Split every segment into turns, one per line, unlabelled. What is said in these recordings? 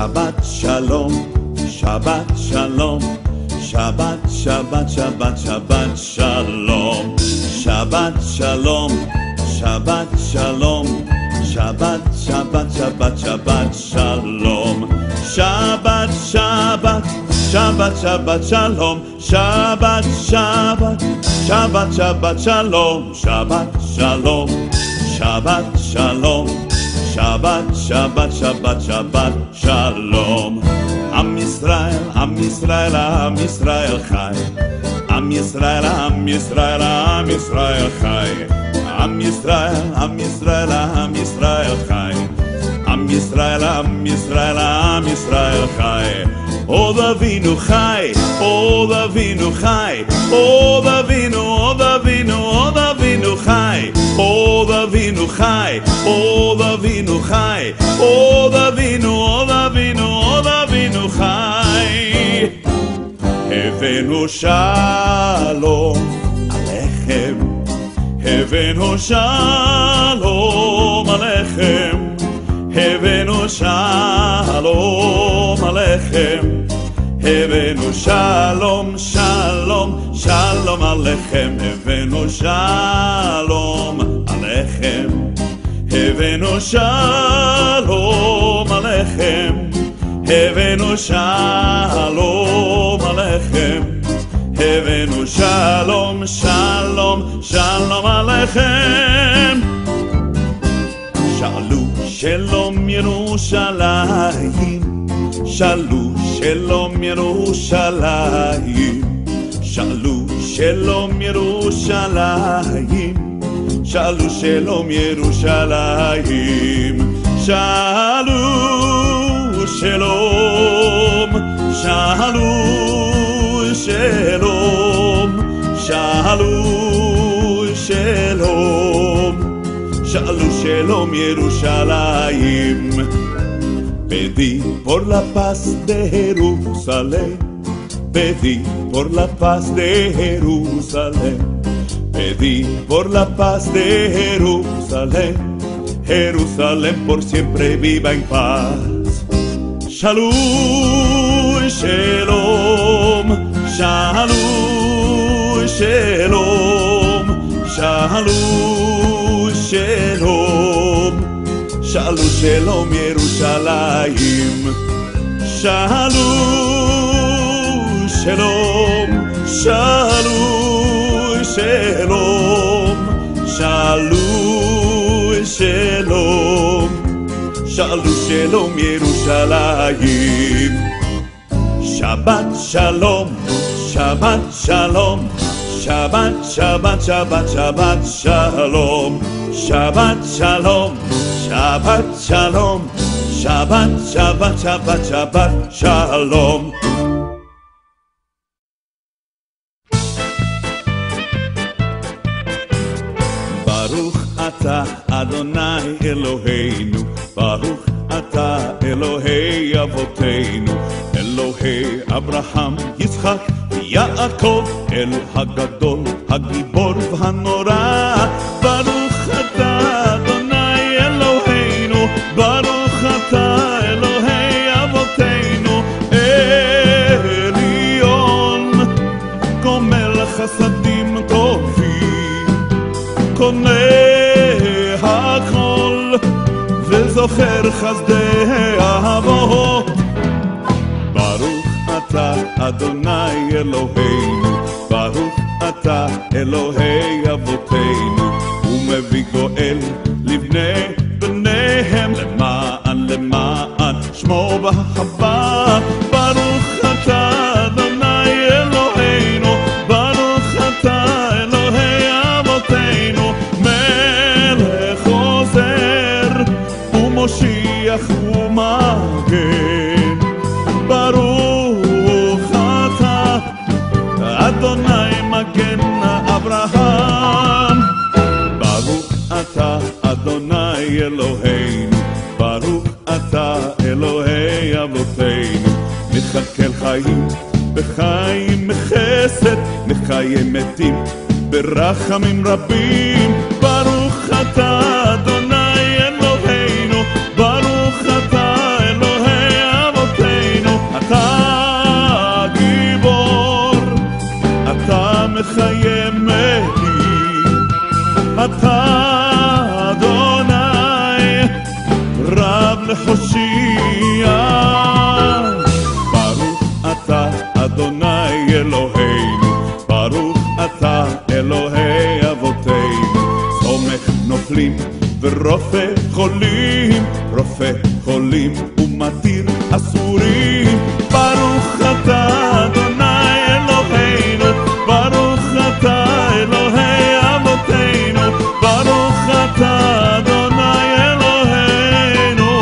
Shabbat Shalom, Shabbat Shalom, Shabbat, Shabbat, Shabbat, Shabbat Shalom, Shabbat Shalom, Shabbat Shalom, Shabbat, Shabbat, Shabbat, Shabbat Shalom, Shabbat, Shabbat, Shabbat, Shabbat Shalom, Shabbat, Shabbat, Shabbat, Shabbat Shalom, Shabbat Shalom, Shabbat Shalom, Shabbat, Shabbat, Shabbat, Shabbat Shalom. Am Yisrael, Am Yisrael, Am Yisrael Chai. Am Yisrael, Am Yisrael, Am Yisrael Chai. Am Yisrael, Am Yisrael, Am Yisrael Chai. Am Yisrael, Am Yisrael, Am Yisrael Chai. Od Avinu Chai, Od Avinu Chai, Od Avinu, Od Avinu, Od Avinu Chai, Od Avinu Chai, Od Avinu Chai, Od Avinu, Od Avinu, Od Avinu Chai. Havenu Shalom Alechem, Havenu Shalom Alechem, Havenu Shalom Alechem, Havenu Shalom, Shalom, Shalom Alechem, Havenu Shalom Alechem, Havenu Shalom Alechem, Havenu Shalom Alechem, Havenu Shalom, Shalom, Shalom Alechem. Shalu Shalom Yerushalayim, Shalu Shalom Yerushalayim, Shalu Shalom Yerushalayim, Shalu Shalom Yerushalayim, Shalu Shalom, Shalu Shalom, Shalu Shalom, Shalu Shalom Yerushalayim. Pedí por la paz de Jerusalén, pedí por la paz de Jerusalén, pedí por la paz de Jerusalén, Jerusalén por siempre viva en paz. Shalom, Shalom, Shalom, Shalom, Shalom, Shalom, Shalom, Shalom, Yerushalayim. Shalom, Shalom, Shalom, Shalom, Shalom, Shalom, Shalom, Shalom, Yerushalayim. Shabbat Shalom, Shabbat Shalom, Shabbat, Shabbat, Shabbat, Shabbat Shalom, Shabbat Shalom, Shabbat Shalom, Shabbat, Shabbat, Shabbat, Shabbat Shalom. Baruch Ata Adonai Eloheinu, Baruch Ata Elohei Avoteinu, Elohei Abraham, Yitzchak, Yaakov, El Hagadol, Hagibor v'hanora. Baruch Ata Adonai Eloheinu, Baruch Ata Elohei Avoteinu, Elion, Gomel Chasadim Tovim, Koneh HaKol, V'zocher Chazdei Avot. Baruch Ata Adonai Eloheinu, Baruch Ata Elohei Avoteinu, ומביא גואל לבני בניהם למען שמו באהבה. ברוך אתה אדוני אלוהינו, ברוך אתה אלוהי אבותינו, מלך עוזר ומושיח ומגן. ברוך אתה אדוני מגן אברהם. ברוך אתה אדוני אלוהינו, ברוך אתה אלוהי אבותינו, מחכה חיים בחיים חסד, מקיים מתים ברחמים רבים. ברוך אתה אדוני אלוהינו, ברוך אתה אלוהי אבותינו, מחיימת לי, אתה אדוני רב להושיע. ברוך אתה אדוני אלוהינו, ברוך אתה אלוהי אבותינו, סומך נופלים ורופא חולים, רופא חולים ומתיר אסורים. ברוך אתה אדוני אלוהינו, ברוך אתה אלוהי אבותינו, ברוך אתה אדוני אלוהינו.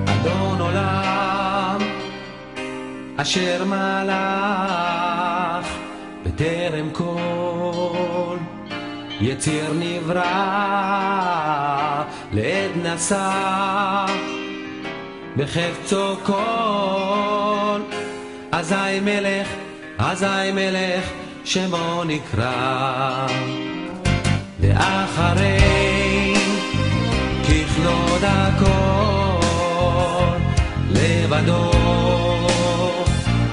אדון עולם אשר מלך בטרם כל יציר נברא, לעת נשא בחפצו כל, אזי מלך שמו נקרא. ואחרי ככלות הכל לבדו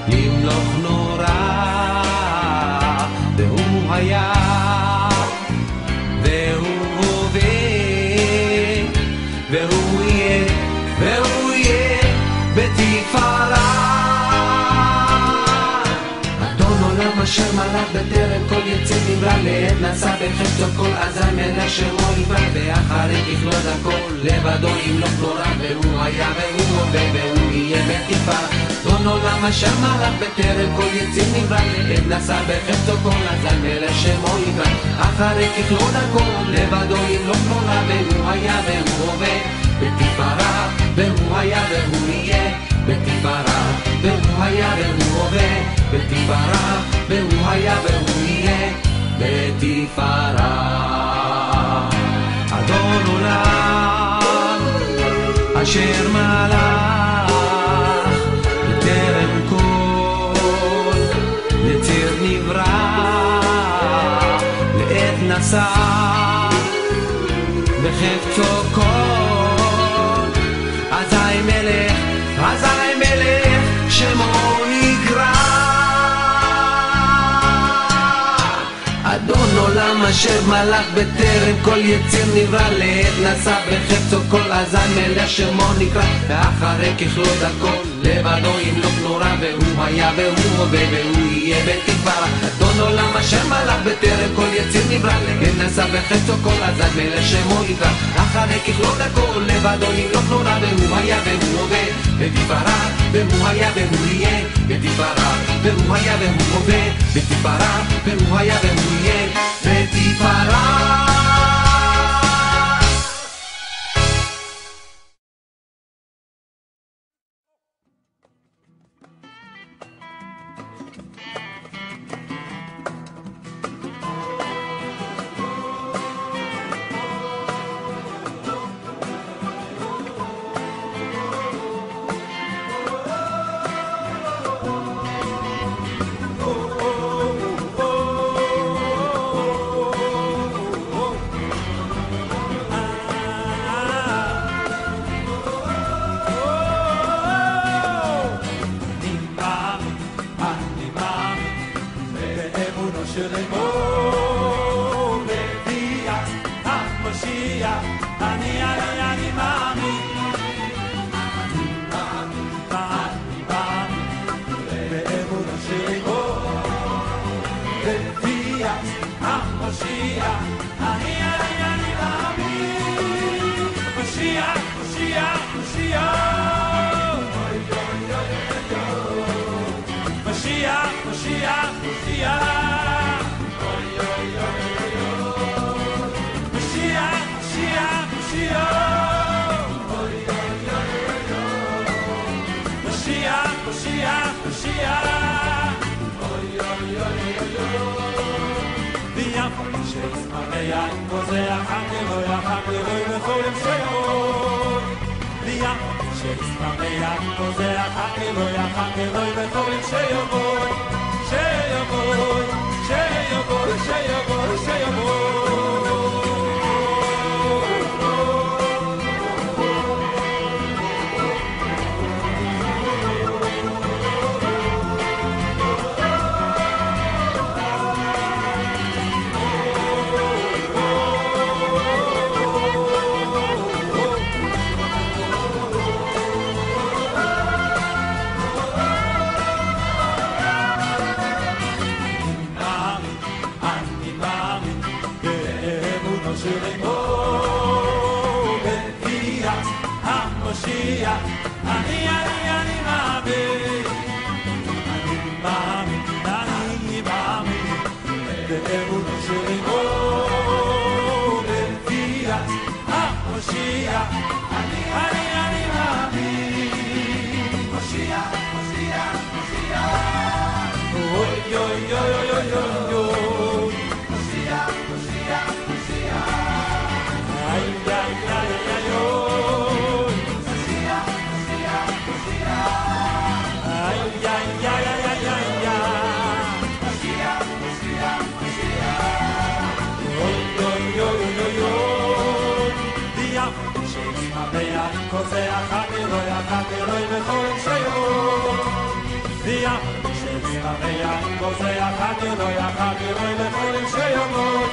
ימלוך נורא, והוא היה והוא הווה והוא יהיה בתפארה. אדון עולם אשר מלך בטרם כל יציר נברא, לעת נשא בחפצו כל, אזי מלך שמו נקרא. ואחרי ככלות הכל לבדו ימלוך נורא, והוא היה והוא הווה והוא יהיה בתפארה. אדון עולם אשר מלך בטרם כל יציר נברא, לעת נשא בחפצו כל, אזי מלך שמו נקרא. אחרי ככלות הכל לבדו ימלוך נורא, והוא היה והוא הווה בתפארה. והוא היה והוא יהיה בתפארה, והוא היה והוא הווה בתפארה, והוא היה והוא יהיה בתפארה. אדון עולם אשר מלך בטרם כל יציר נברא, לעת נשא בחפצו כל, אזי מלך שמו נקרא. אדון עולם אשר מלך בטרם כל יציר נברא, לעת נשא בחפצו כל, אזי מלך שמו נקרא. ואחרי ככלות הכל לבדו ימלוך נורא, והוא היה והוא הווה והוא יהיה בתפארה. אדון עולם אשר מלך בטרם כל יציר נברא, לעת נשא בחפצו כל, אזי מלך שמו נקרא. אחרי ככלות הכל לבדו ימלוך נורא, והוא היה והוא הווה בתפארה, והוא היה והוא יהיה בתפארה, והוא היה והוא הווה בתפארה, והוא היה והוא יהיה בתפארה.
She's coming up, 'cause I can't go, I can't go,
באמונה שלי לפיה המושיע אני מאמין מושיע אוי אוי אוי אוי אוי אוי מושיע איי איי איי איי אוי מושיע איי איי איי איי כוזח הכלוי בכל שיום דיח שצמח כוזח הכלוי בכל שיומות